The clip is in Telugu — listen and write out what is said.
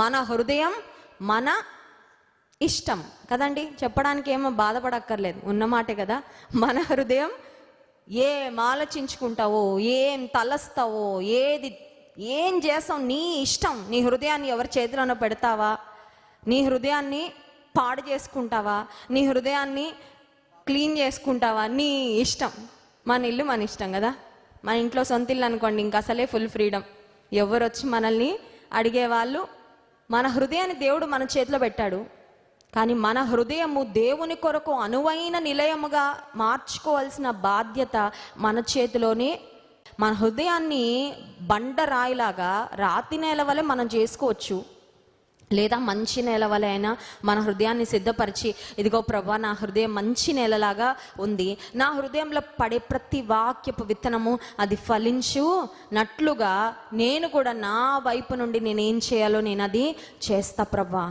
మన హృదయం మన ఇష్టం కదండి, చెప్పడానికి ఏమో బాధపడక్కర్లేదు, ఉన్నమాటే కదా. మన హృదయం ఏం ఆలోచించుకుంటావో, ఏం తలస్తావో, ఏం చేస్తావు నీ ఇష్టం. నీ హృదయాన్ని ఎవరి చేతిలోనో పెడతావా, నీ హృదయాన్ని పాడు చేసుకుంటావా, నీ హృదయాన్ని క్లీన్ చేసుకుంటావా, నీ ఇష్టం. మన ఇల్లు మన ఇష్టం కదా. మన ఇంట్లో సొంత ఇల్లు అనుకోండి, ఇంకా అసలే ఫుల్ ఫ్రీడమ్. ఎవరు వచ్చి మనల్ని అడిగేవాళ్ళు. మన హృదయాన్ని దేవుడు మన చేతిలో పెట్టాడు, కానీ మన హృదయము దేవుని కొరకు అనువైన నిలయముగా మార్చుకోవాల్సిన బాధ్యత మన చేతిలోనే. మన హృదయాన్ని బండరాయిలాగా రాతి నేల వలె మనం చేసుకోవచ్చు, లేదా మంచి నేల వలె అయినా మన హృదయాన్ని సిద్ధపరిచి, ఇదిగో ప్రభా నా హృదయం మంచి నేలలాగా ఉంది, నా హృదయంలో పడే ప్రతి వాక్యపు విత్తనము అది ఫలించునట్లుగా నేను కూడా నా వైపు నుండి నేనేం చేయాలో నేను అది చేస్తా ప్రభా.